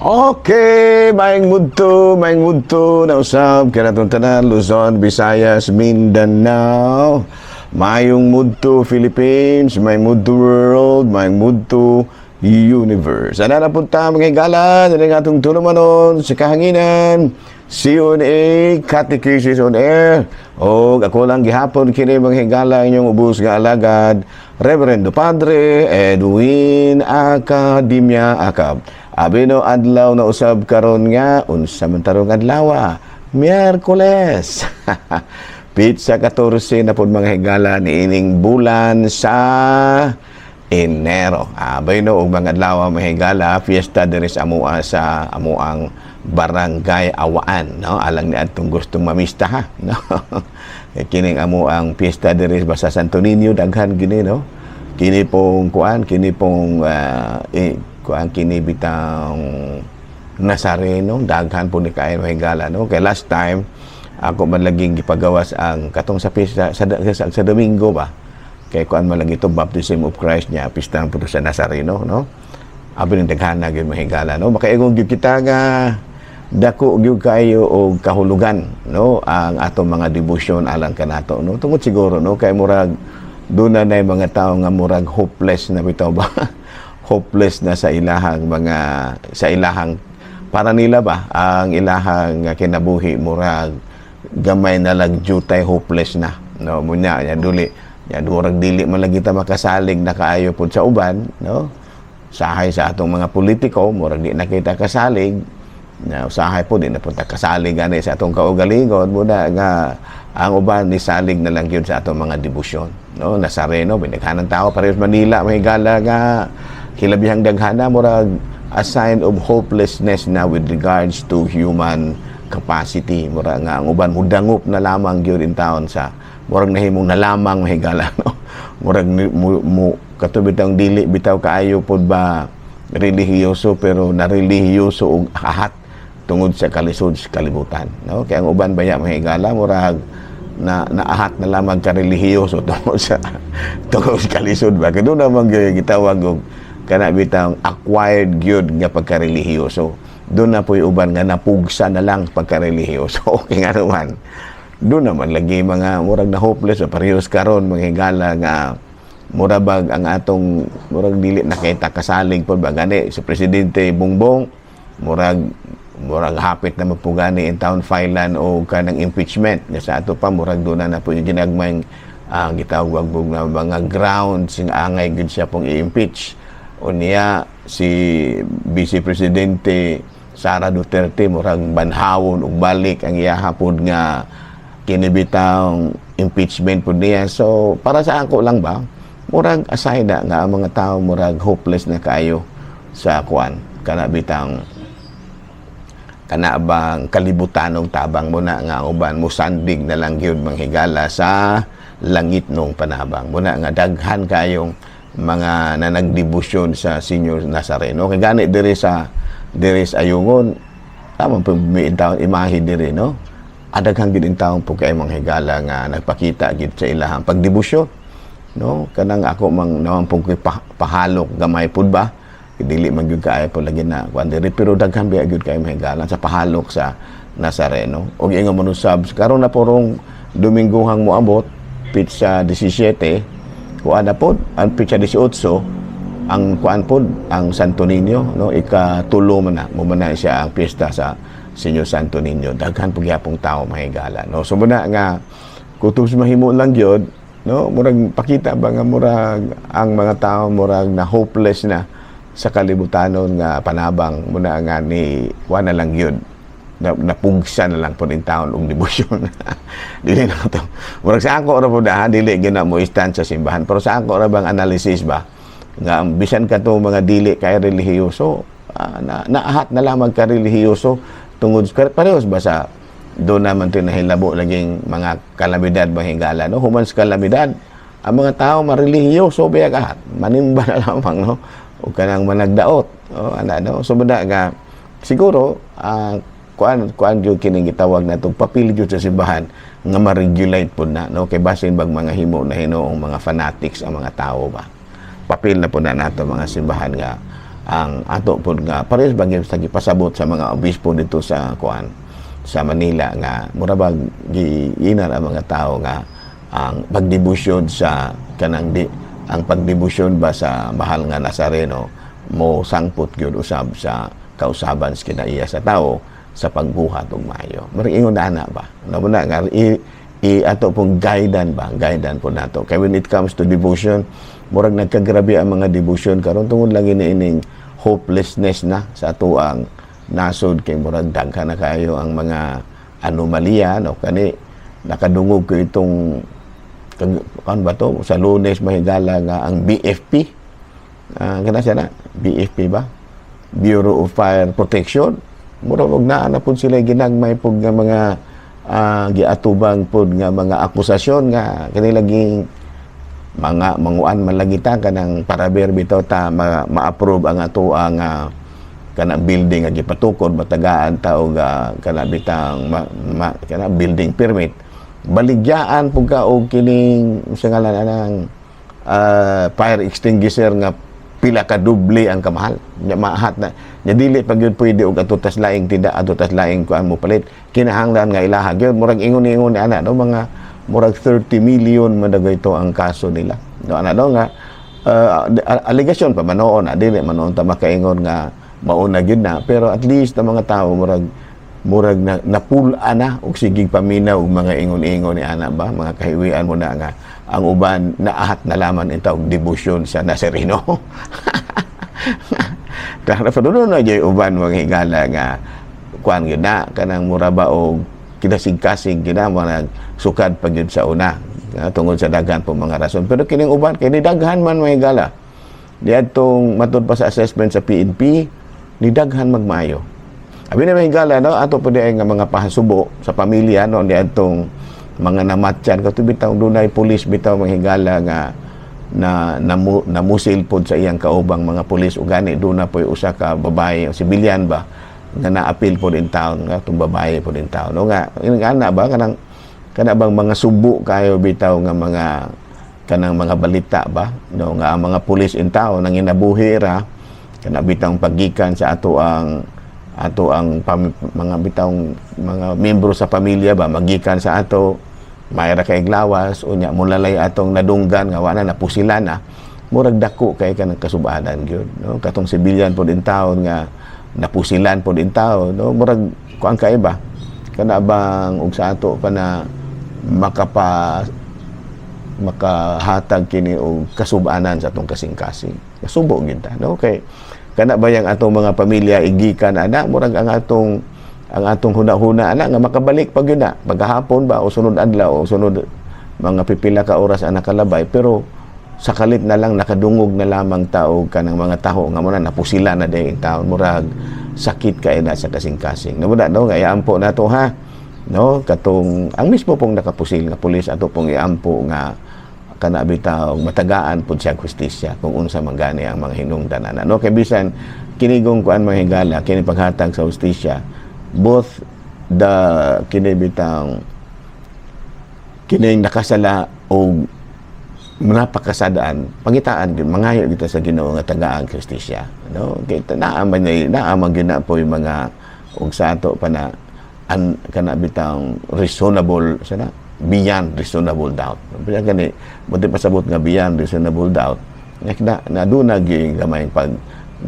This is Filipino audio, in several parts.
Okay, maing mudto na usab kanatong tanan Luzon, Visayas, Mindanao. Mayong mudto Philippines, may mudto world, may mudto universe. Ana na punta mga higala sa atong tulumanon sa kahanginan. CONA Catechesis on Air. O ako lang gihapon kini mga higala inyong ubos nga alagad Reverendo Padre Edwin Academia Acab. Abino adlaw na usab karon nga unsa man tarong adlaw? Miyerkules. Pizza 14 na pod mga higala niining bulan sa Enero. Abino og mga adlaw mga higala fiesta diri sa amoa sa amoang barangay Awaan, no? Alang ni atong gustong mamista ha, no? Kining amoang fiesta diri sa Santo Niño daghan gini, no? Kini pong kini bitang Nazareno, daghan po ni kayo higala, no? Kay last time ako man laging gipagawas ang katong sa pista sa Domingo ba, kay kuan man lagi to baptism of Christ niya, pista po sa Nazareno, no? Abi ning daghan na gyud mahigala, no? Makaingon gyud kita nga dako gyud kayo og kahulugan, no, ang atong mga debosyon alang kanato, no? Tungod siguro, no, kay murag doon na mga tao nga murag hopeless na bitaw ba? Hopeless na sa ilahang para nila ba ang ilahang kinabuhi murag gamay na lang jutay hopeless na, no? Munya ya duli ya murag dili man lang kita makasalig na kaayo pud sa uban, no? Sahay sa atong mga politiko murag di na kita kasalig na usahay po din na punta kasalig gani sa atong kaugalingon muna nga ang uban ni salig na lang yun sa atong mga debosyon, no? Nazareno binaghanan tao parehas Manila mahigala nga kilabihang daghana murag a sign of hopelessness na with regards to human capacity, murag nga ang uban mudangop na lamang gyud in taon sa murag nahimong na lamang mahigala, no? Murag katubit ang dili bitaw kaayo pod ba relihiyoso pero narelihiyoso og ahat tungod sa kalisod sa kalibutan, no? Kaya ang uban baya mahigala murag naahat na lamang ka relihiyoso tungod sa kalisod ba, kaya doon naman gitawag og kana bitang acquired gyud nga pagkarelihiyoso. Doon na po yung uban nga napugsa na lang pagkarelihiyoso. Okay nga naman. Doon naman lagi mga murag na hopeless o parehas karon mga higala nga murabag ang atong murag dili nakita kasalig po ba gani si Presidente Bongbong murag hapit na magpugani in town filean o kanang impeachment nga sa ato pa murag doon na po yung ginagmayng gitawag na mga grounds nga angay gud siya pong i-impeach o niya si Vice Presidente Sara Duterte murag banhawon ug balik ang iyahapon nga kinibitang impeachment po niya. So para sa ako lang ba murag aside na nga ang mga tao murag hopeless na kayo sa kuan kana bang kalibutanong tabang mo na nga uban mo sandig na lang gyud manghigala sa langit nung panabang mo na nga daghan kayong mga nanagdebosyon sa Senior Nazareno kay gani diri sa Ayungon tamang pagmiintaon imahe diri, no? Adaghang gid in taon po kay manghigala nga nagpakita gid sa ilahang pagdebosyon, no? Kanang ako mang naman pong pahalok gamay pud ba dili man gyud kaayo po lagi na kuan diri pero daghan biya gyud kay mahigala sa pahalok sa Nazareno og ingon man usab karon na porong Domingohang moabot pizza 17 kuan na pod ang pizza 18 ang kuan pod ang Santo Niño, no? Ikatulo man na mo man siya ang piyesta sa Senyor Santo Niño daghan po gyapong tawo mahigala, no? So muna nga kutob mahimo lang gyud, no? Murag pakita ba nga murag ang mga tawo murag na hopeless na sa kalibutanon nga panabang muna nga ni wala lang yun napugsa na lang po din taon og debosyon. Dili na to murag sa ako ra po dili gyud na mo stand sa simbahan pero sa ako ra bang analysis ba nga bisan ka to mga dili kay relihiyoso naahat na lamang ka relihiyoso tungod parehas ba sa doon naman to nahilabo laging mga kalamidad mahigala, no? Human sa kalamidad ang mga tao marelihiyoso biya kahat manimba na lamang, no? O kanang managdaot no? So bada nga siguro kuan gyud kining gitawag natong papel gyud sa simbahan nga ma-regulate pud na, no? Kay basin bag mga himo na hinoong mga fanatics ang mga tao ba papel na pud na nato mga simbahan nga ang ato pod nga pares bagay sa gipasabot sa mga obispo dito sa kuan sa Manila nga mura bag giinan ang mga tao nga ang pagdebosyon sa kanang ang pagdebosyon ba sa mahal nga Nazareno mo sangpot gyud usab sa kausaban sa kinaiya sa tao sa pagbuhat og maayo. Murag ingon ana ba? Namuna nga ato pong guidan po nato. Kaya when it comes to devotion, murag nagkagrabe ang mga devotion karon tungod lang ining hopelessness na sa ato ang nasod kay murag daghan na kayo ang mga anomalya no kani nakadungog ko itong kan ba to sa Lunes mahigala nga ang BFP kana siya na BFP ba Bureau of Fire Protection mura og naa na pud sila ginagmay pud nga mga giatubang pud nga mga akusasyon nga kanilaging mga manguan man lagi ta kanang paraber bitaw ta ma-approve ang ato ang kana building nga gipatukod matagaan ta og kana bitang kana building permit baligyaan pug ka og kining sa ngalan anang fire extinguisher nga pila ka doble ang kamahal nya mahat na nya dili pag yun pwede og atutas laing tinda atutas laing kuan mo palit kinahanglan nga ilaha gyud murag ingon-ingon ni ana no mga murag 30 million madagay ito ang kaso nila no ana no nga allegation pa manoon dili manoon ta makaingon nga mauna gyud na pero at least ang mga tao murag napula na og sigig paminaw og mga ingon-ingon ni ana ba mga kahiwian mo na nga ang uban naahat na laman itaw debosyon sa Nazareno. Kaya padulong na jay uban mga higala nga kuan gyud na kanang mura ba og kinasig-kasig gyud na mga sukad pa gyud sa una tungod sa daghan po mga rason pero kining uban kay ni daghan man mga higala diadtong matud pa sa assessment sa PNP ni daghan magmayo. Abi na mahigala no ato pud ay nga mga pahasubo sa pamilya no diadtong mga namatyan kato bitaw dunay pulis bitaw mahigala nga namusil pod sa iyang kaubang mga pulis ug gani do na poy usa ka babae sibilyan ba nga naapil pod in town nga tung babae pod in town no nga ana ba kana bang mga subo kayo bitaw nga mga kanang mga balita ba no nga ang mga pulis in town nang inabuhi ra kana bitang paggikan sa ato ang mga bitang mga miyembro sa pamilya ba magikan sa ato mayra kay glawas unya mulalay atong nadunggan nga wala napusilan na murag dako kay kanang kasubanan gyud no katong sibilyan pod in town nga napusilan pod in town no murag kuan kay ba kana bang og sa ato pa na makahatag kini og kasubanan sa atong kasing-kasing kasubo gyud ta no kay kana ba yang atong mga pamilya igikan ana murag ang atong huna-huna ana nga makabalik pag yun na paghapon ba o sunod adlaw o sunod mga pipila ka oras ana kalabay pero sakalit na lang nakadungog na lamang tao kanang mga taho nga muna napusila na day taon murag sakit kay na sa kasing-kasing namuna no nga iampo nato ha no katong ang mismo pong nakapusil nga pulis ato pong iampo nga kana bitaw matagaan pud siya justisya kung unsa man gani ang mga hinungdan ana no kay bisan kinigong kuan mahigala kini paghatag sa justisya both the kini bitaw kining nakasala o napakasadaan pangitaan gyud mangayo kita sa Ginoo nga tagaan justisya no kay naaman gyud na po yung mga og sa ato pa na kana bitaw reasonable sana beyond reasonable doubt. Kaya gani, buti pasabot nga beyond reasonable doubt, na doon naging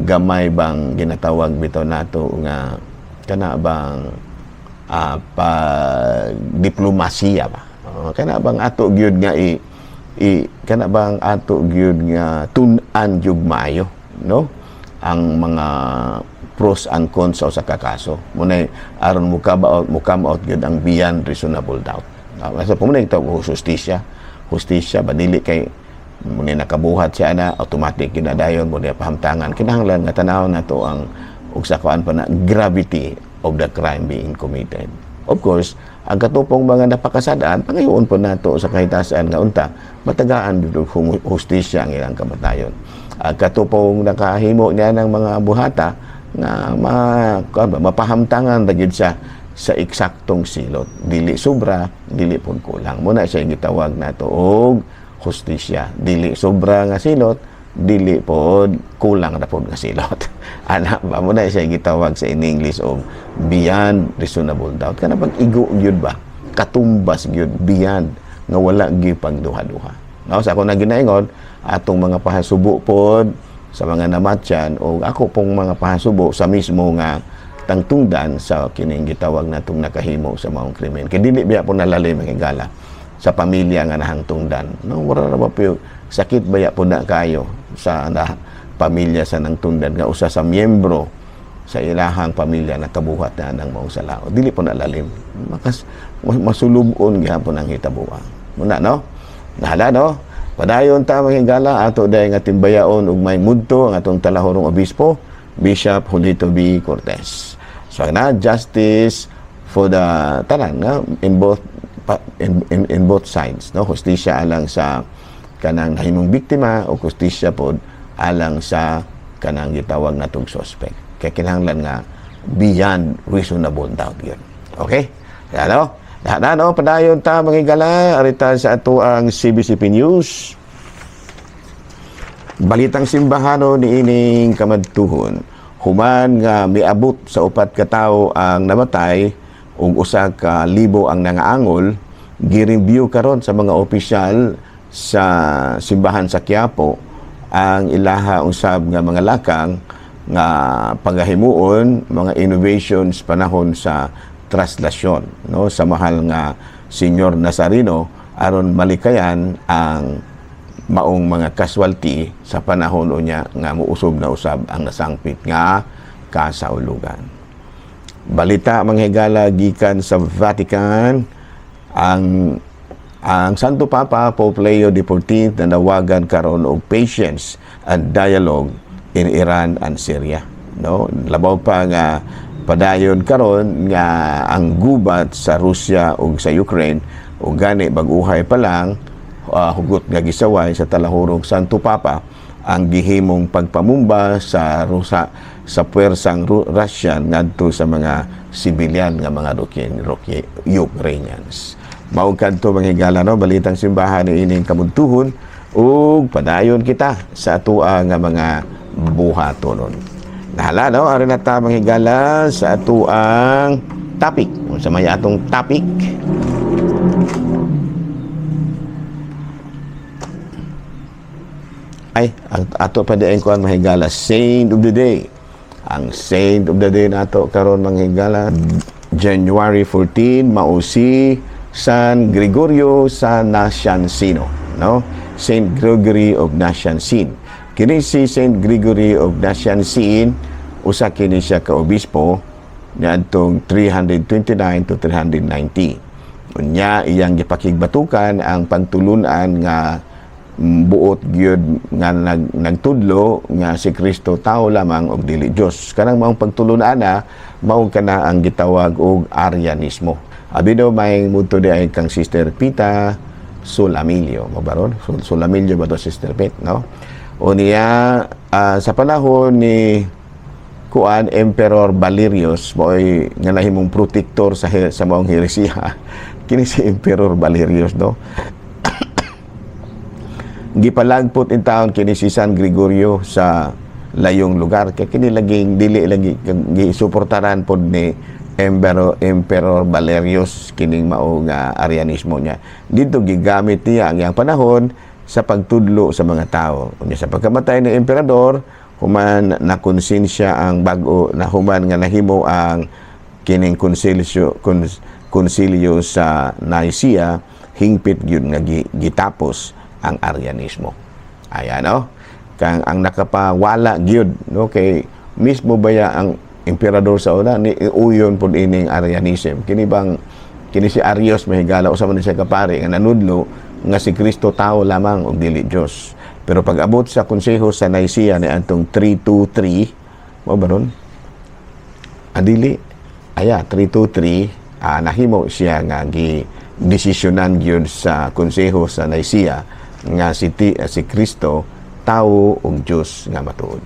gamay bang ginatawag bitaw nato nga kana bang diplomasiya ba. Kana bang ato gyud nga kana bang ato gyud nga tun-an jug maayo, no? Ang mga pros and cons sa kakaso. Munay aron mo come out gyud ang beyond reasonable doubt. Sa pumunay ito, justisya, badili kay muna nakabuhat siya na, automatic kinadayon, muna pahamtangan. Kinahanglan nga tanaw na to ang ugsakuan pa na gravity of the crime being committed. Of course, ang katupong mga napakasadaan, pangayoon po na to sa kahitasan nga unta, matagaan dito justisya ang ilang kamatayon. Ang katupong nakahimo niya ng mga buhata, nga mapahamtangan dagid siya sa eksaktong silot, dili sobra, dili pun kulang. Muna siya gitawag nato og justisya, dili sobra nga silot, dili po kulang na po nga silot. Ana ba mo na siya gitawag sa in English og beyond reasonable doubt. Kana pag igo gyud ba? Katumbas gyud beyond nga wala gyud pagduha-duha. No, sa ako na ginaingon atong mga pahasubo pod sa mga namatyan o ako pong mga pahasubo sa mismo nga tangtungdan sa kining gitawag natong nakahimo sa maong krimen. Kay dili biya po nalalim ang higala sa pamilya nga nahangtungdan. No, wala na ba po sakit baya po na kayo sa pamilya sa nangtungdan nga usa sa miyembro sa ilahang pamilya na kabuhat na ng maong salao. Dili po nalalim. Masulubon gyapon ang hitabuang. Muna no? Nahala no? Padayon ta mga higala ato daay nga timbayaon ug may mudto ang atong talahorong obispo, Bishop Julito B. Cortez. So na justice for the tanan nga in both sides, no, hustisya alang sa kanang nahimong biktima o hustisya pod alang sa kanang gitawag natong suspect. Kaya kinahanglan nga beyond reasonable doubt yun. Okay? Ano? No, padayon ta mga higala arita sa ato ang CBCP News. Balitang simbahano ni ining kamadtuhon human nga miabot sa 4 ka tawo ang namatay ug 1,000 ang nangaangol, gi-review karon sa mga opisyal sa simbahan sa Quiapo ang ilaha usab nga mga lakang nga pagahimuon mga innovations panahon sa traslasyon, no, sa mahal nga Senyor Nazareno aron malikayan ang maong mga casualty sa panahon niya nga muusob na usab ang nasangpit nga kasaulugan. Balita mga higala gikan sa Vatican, ang Santo Papa Pope Leo XIV na nawagan karon og patience and dialogue in Iran and Syria. No, labaw pa nga padayon karon nga ang gubat sa Russia ug sa Ukraine ug gani bag-uhay pa lang hugot nga gisaway sa talahorong Santo Papa ang gihimong pagpamumba sa puwersang Russian ngadto sa mga sibilyan nga mga Ukrainians. Mao kadto mga higala no, balitang simbahan ni ining kamudtuhon ug padayon kita sa atoa nga mga buhatonon. Nahala no, ari na ta mga higala sa atoang topic. Unsa may atong topic? Ay, ato pa diin ko ang mahigala, Saint of the Day. Ang Saint of the Day nato karon manghigala, January 14, mausi San Gregorio sa Nacianceno, no? Saint Gregory of Naciancen. Kini si Saint Gregory of Naciancen, usa kini siya ka obispo niadtong 329 to 390. Unya iyang gipakigbatukan ang pagtulunan nga buot gyud nga nagtudlo nga si Kristo tao lamang og dili Dios. Kanang maong pagtulunan na mao kana ang gitawag og Arianismo. Abi daw may mudto di ay kang Sister Pita Solamilio, mabaron? Solamilio ba to Sister Pit, no? O niya sa panahon ni Emperor Valerius mo'y nga nahimong protector sa maong heresiya. Kini si Emperor Valerius, no? Gipalagpot in taon kini si San Gregorio sa layong lugar kay kini laging dili lagi gisuportaran pod ni Emperor Valerius kining mao nga Arianismo niya. Dito gigamit niya ang iyang panahon sa pagtudlo sa mga tao. Unya sa pagkamatay ni emperador, human na konsensya ang bag-o na human nga nahimo ang kining konsilyo sa Nicaea, hingpit gyud nga gitapos ang Arianismo. Ayan, no? Kang ang nakapawala gyud, no, kay mismo baya ang emperador sa una ni uyon pud ining Arianism. Kini si Arius mahigala usa man siya kapari nga nanudlo nga si Kristo tao lamang og dili Dios. Pero pag abot sa konseho sa Nicaea ni antong 323, mo ba ron? Adili. 323 nahimo siya nga gi-desisyonan gyud sa konseho sa Nicaea nga si Kristo tao ug Dios nga matuod.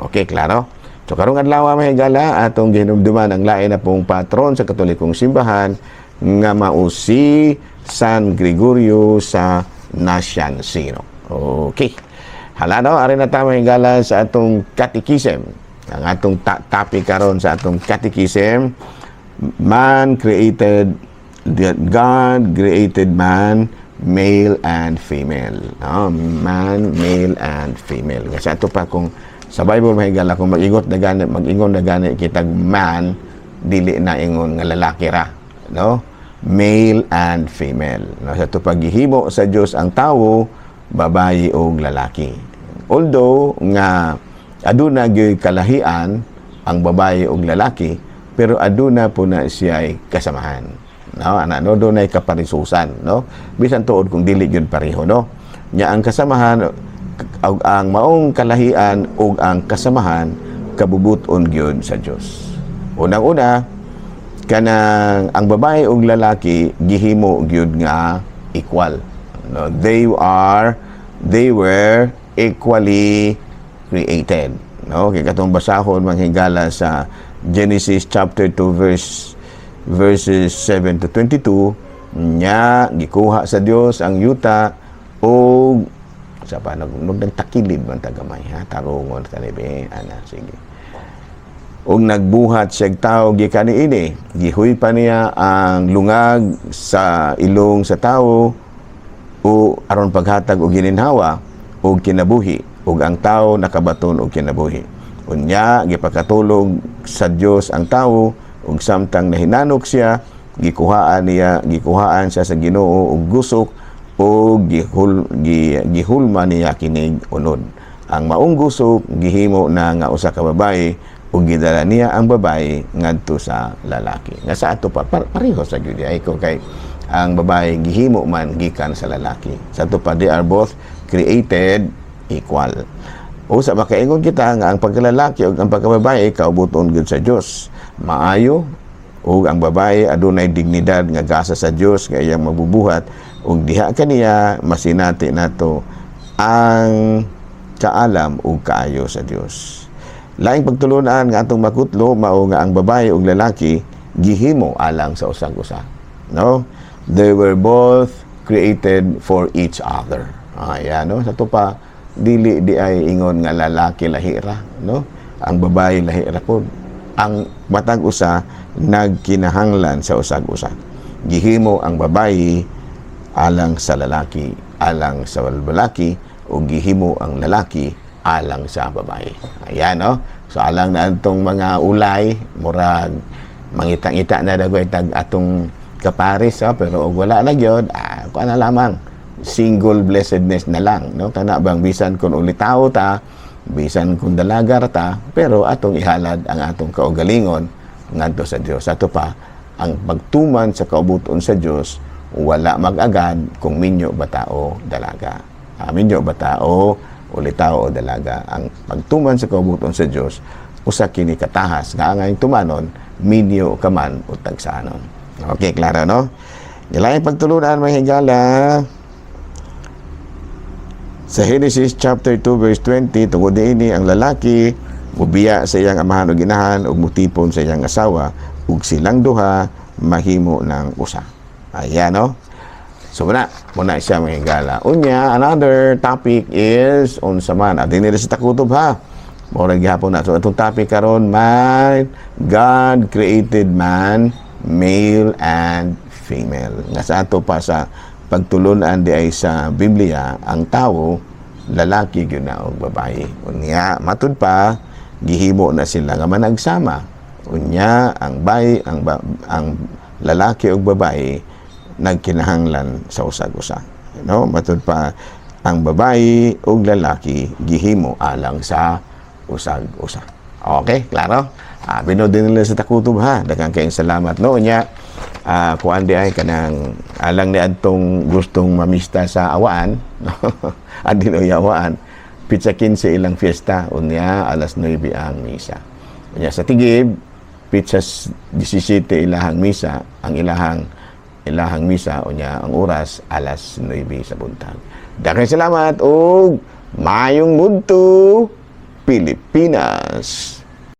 Okay, klaro? So karong adlaw mahigala atong gihinumduman ang lain na pong patron sa Katolikong simbahan nga mao si San Gregorio sa Nacianceno. Okay. Hala no, ari na tama hingala sa atong catechism. Ang atong topic karon sa atong catechism, God created man, male and female. No? Man, male and female. Kasi ato pa kung sa Bible mahigala kung mag-ingon na gani kitag man, dili na ingon nga lalaki ra, no? Male and female. No, sa to paghihimo sa Dios ang tawo, babayi o lalaki. Although nga aduna gyud kalahian ang babayi o lalaki, pero aduna po na siya ay kasamahan. No, ano do na kaparisusan, no? Bisan tuod kung dili gyud pareho, no? Nya ang kasamahan ang maong kalahian ug ang kasamahan kabubuton gyud sa Dios. Unang-una, kanang ang babae ug lalaki gihimo gyud nga equal. No, they were equally created. No, kay katong basahon manghigala sa Genesis chapter 2 verses 7 to 22, nya gikuha sa Dios ang yuta o sa pa nagtakilid man tagamay ha tarungon talibe ana sige. Og nagbuhat siya tao gikan niini, gihuy pa niya ang lungag sa ilong sa tao o aron paghatag og gininhawa og kinabuhi, ug ang tao nakabaton og kinabuhi. Unya gipakatulog sa Dios ang tao ug samtang nahinanok siya, gikuhaan siya sa Ginoo og gusok o gihulma niya kining unod. Ang maong gusok gihimo na nga usa ka babae ug gidala niya ang babae ngadto sa lalaki. Nga sa ato pareho sa gyud ay ko kay ang babae gihimo man gikan sa lalaki. Sa ato pa they are both created equal. O sa makaingon kita nga ang pagkalalaki ug ang pagkababae kaubuton gyud sa Dios. Maayo ug ang babae adunay dignidad nga gasa sa Dios nga iyang mabubuhat ug diha kaniya masinati nato ang kaalam ug kaayo sa Dios. Laing pagtulunan nga atong makutlo mao nga ang babae ug lalaki gihimo alang sa usag usa. No? They were both created for each other. Ayan, no? Sa to pa dili di ay ingon nga lalaki lahira, no? Ang babae lahira pod. Ang matag usa nagkinahanglan sa usag usa. Gihimo ang babae alang sa lalaki, alang sa lalaki o gihimo ang lalaki alang sa babae. Ayan, no? So alang na atong mga ulay murag mangita-ngita na dagoy tag atong kaparis, pero wala na gyud, kuan na lamang single blessedness na lang, no? Kana bang bisan kun ulitaw ta, bisan kun dalaga ta, pero atong ihalad ang atong kaugalingon ngadto sa Dios. Ato pa ang pagtuman sa kaubuton sa Dios wala mag-agad kung minyo ba tao dalaga. Minyo ba tao ulitaw o dalaga. Ang pagtuman sa kaubuton sa Dios usa kini katahas nga ang tumanon minyo kaman o tagsanon. Okay, klaro, no? Ilaing pagtulunan mga higala sa Genesis chapter 2 verse 20, tungod ini ang lalaki mubiya sa iyang amahan o ginahan ug mutipon sa iyang asawa ug silang duha mahimo ng usa. Ayan, no? So muna siya mga higala. Unya, another topic is unsa man adin sa takutob ha. Murag gihapon na. So atong topic karon, God created man male and female. Nga sa ato pa sa pagtulunan di ay sa Biblia, ang tao lalaki gyud na og babae. Unya matud pa gihimo na sila nga managsama. Unya ang lalaki ug babae nagkinahanglan sa usag-usa. No, matud pa ang babae ug lalaki gihimo alang sa usag-usa. Okay, klaro? Binood din nila sa takutob ha. Daghang kayong salamat, no? Unya kuan di ay kanang alang ni adtong gustong mamista sa awaan, no? Adin o awaan, pizza 15 ilang fiesta, unya alas 9 ang misa. Unya sa tigib, pizza 17 ilahang misa, ang ilahang misa, unya ang oras alas 9 sa buntag. Daghang salamat og maayong mudto Pilipinas.